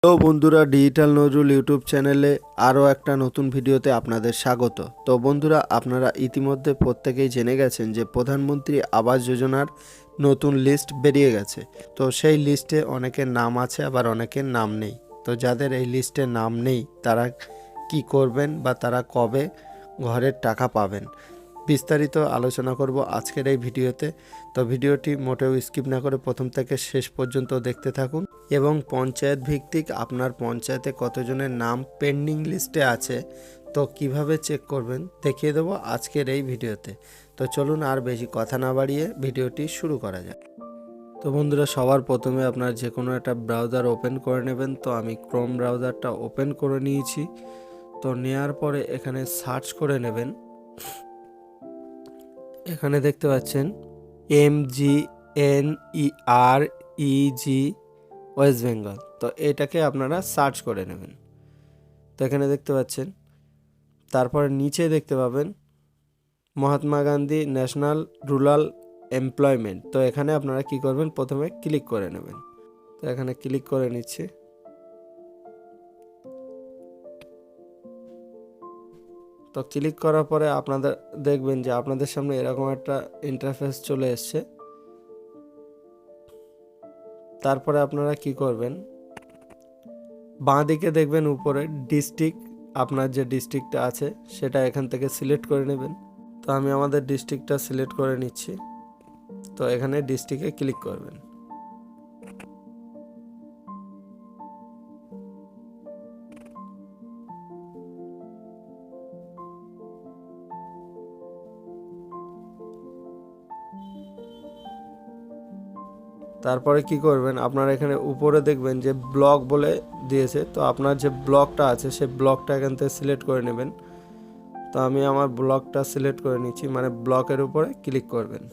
তো বন্ধুরা, digital Nazrul YouTube চ্যানেলে আরও একটা নতুন ভিডিওতে আপনাদের স্বাগত। তো বন্ধুরা, আপনারা ইতিমধ্যে প্রত্যেকেই জেনে গেছেন যে প্রধানমন্ত্রী আবাস যোজনার নতুন লিস্ট বেরিয়ে গেছে। তো সেই লিস্টে অনেকের নাম আছে, আবার অনেকের নাম নেই। তো যাদের এই লিস্টে নাম নেই তারা কি করবেন বা তারা কবে ঘরের টাকা পাবেন, বিস্তারিত আলোচনা করব আজকের এই ভিডিওতে। তো ভিডিওটি মোটেও স্কিপ না করে প্রথম থেকে শেষ পর্যন্ত দেখতে থাকুন এবং পঞ্চায়েত ভিত্তিক আপনার পঞ্চায়েতে কতজনের নাম পেন্ডিং লিস্টে আছে তো কিভাবে চেক করবেন দেখিয়ে দেবো আজকের এই ভিডিওতে। তো চলুন আর বেশি কথা না বাড়িয়ে ভিডিওটি শুরু করা যাক। তো বন্ধুরা, সবার প্রথমে আপনার যে কোনো একটা ব্রাউজার ওপেন করে নেবেন। তো আমি ক্রোম ব্রাউজারটা ওপেন করে নিয়েছি। তো নেওয়ার পরে এখানে সার্চ করে নেবেন। এখানে দেখতে পাচ্ছেন MGNEREG ওয়েস্ট বেঙ্গল। তো এটাকে আপনারা সার্চ করে নেবেন। তো এখানে দেখতে পাচ্ছেন, তারপরে নিচে দেখতে পাবেন Mahatma Gandhi national rural employment. তো এখানে আপনারা কি করবেন, প্রথমে ক্লিক করে নেবেন। তো এখানে ক্লিক করে নিচ্ছি। তো ক্লিক করার পরে আপনাদের দেখবেন যে আপনাদের সামনে এরকম একটা ইন্টারফেস চলে এসছে। তারপরে আপনারা কি করবেন, বাঁ দিকে দেখবেন উপরে ডিস্ট্রিক্ট, আপনার যে ডিস্ট্রিক্টটা আছে সেটা এখান থেকে সিলেক্ট করে নেবেন। তো আমি আমাদের ডিস্ট্রিক্টটা সিলেক্ট করে নিচ্ছি। তো এখানে ডিস্ট্রিক্টে ক্লিক করবেন। তারপরে কি করবেন, আপনারা এখানে উপরে দেখবেন যে ব্লক বলে দিয়েছে। তো আপনার যে ব্লকটা আছে সেই ব্লকটা এখান থেকে সিলেক্ট করে নেবেন। তো আমি আমার ব্লকটা সিলেক্ট করে নিচ্ছি, মানে ব্লকের উপরে ক্লিক করবেন।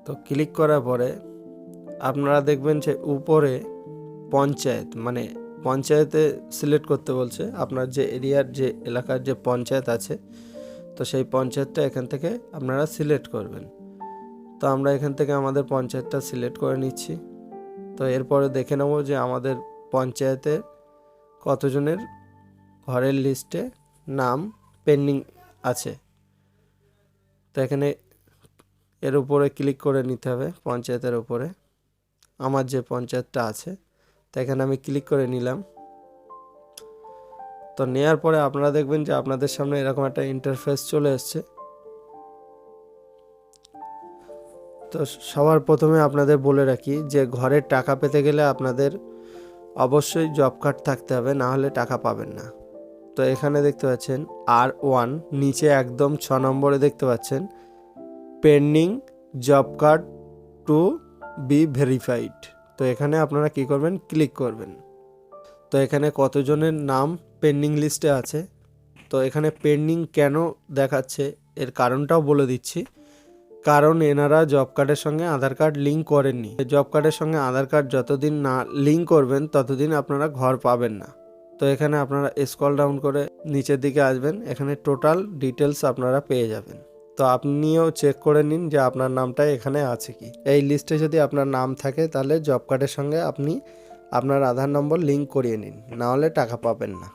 তো ক্লিক করার পরে আপনারা দেখবেন যে উপরে পঞ্চায়েত, মানে পঞ্চায়েতে সিলেক্ট করতে বলছে। আপনার যে এরিয়ার যে এলাকার যে পঞ্চায়েত আছে তো সেই পঞ্চায়েতটা এখান থেকে আপনারা সিলেক্ট করবেন। তো আমরা এখান থেকে আমাদের পঞ্চায়েতটা সিলেক্ট করে নিচ্ছি। তো এরপরে দেখে নেব যে আমাদের পঞ্চায়েতে কতজনের ঘরের লিস্টে নাম পেন্ডিং আছে। তো এখানে এর উপরে ক্লিক করে নিতে হবে, পঞ্চায়েতের উপরে আমার যে পঞ্চায়েতটা আছে। তো এখানে আমি ক্লিক করে নিলাম। তো নেওয়ার পরে আপনারা দেখবেন যে আপনাদের সামনে এরকম একটা ইন্টারফেস চলে এসছে। তো সবার প্রথমে আপনাদের বলে রাখি যে ঘরের টাকা পেতে গেলে আপনাদের অবশ্যই জব কার্ড থাকতে হবে, না হলে টাকা পাবেন না। তো এখানে দেখতে পাচ্ছেন R1 নিচে একদম 6 নম্বরে দেখতে পাচ্ছেন pending job card to be verified. তো এখানে আপনারা কি করবেন, ক্লিক করবেন। তো এখানে কতজনের নাম পেন্ডিং লিস্টে আছে। তো এখানে পেন্ডিং কেন দেখাচ্ছে এর কারণটাও বলে দিচ্ছি। কারণ এনারা জব কার্ডের সঙ্গে আধার কার্ড লিঙ্ক করেননি। জব কার্ডের সঙ্গে আধার কার্ড যতদিন না লিঙ্ক করবেন ততদিন আপনারা ঘর পাবেন না। তো এখানে আপনারা স্ক্রল ডাউন করে নিচের দিকে আসবেন, এখানে টোটাল ডিটেলস আপনারা পেয়ে যাবেন। তো আপনিও চেক করে নিন যে আপনার নামটা এখানে আছে কি। এই লিস্টে যদি আপনার নাম থাকে তাহলে জব কার্ডের সঙ্গে আপনি আপনার আধার নম্বর লিঙ্ক করিয়ে নিন, না হলে টাকা পাবেন না।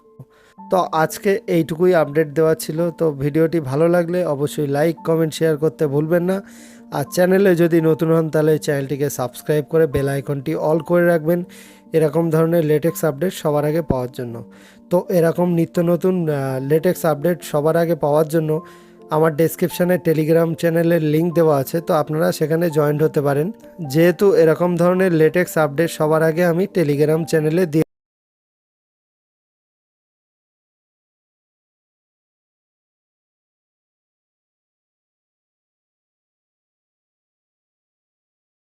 তো আজকে এইটুকুই আপডেট দেওয়া ছিল। তো ভিডিওটি ভালো লাগলে অবশ্যই লাইক, কমেন্ট, শেয়ার করতে ভুলবেন না। আর চ্যানেলে যদি নতুন হন তাহলে চ্যানেলটিকে সাবস্ক্রাইব করে বেল আইকনটি অল করে রাখবেন এরকম ধরনের লেটেক্স আপডেট সবার আগে পাওয়ার জন্য। তো এরকম নিত্য নতুন লেটেক্স আপডেট সবার আগে পাওয়ার জন্য আমার ডেসক্রিপশানে টেলিগ্রাম চ্যানেলের লিঙ্ক দেওয়া আছে, তো আপনারা সেখানে জয়েন্ট হতে পারেন। যেহেতু এরকম ধরনের লেটেক্স আপডেট সবার আগে আমি টেলিগ্রাম চ্যানেলে দিয়ে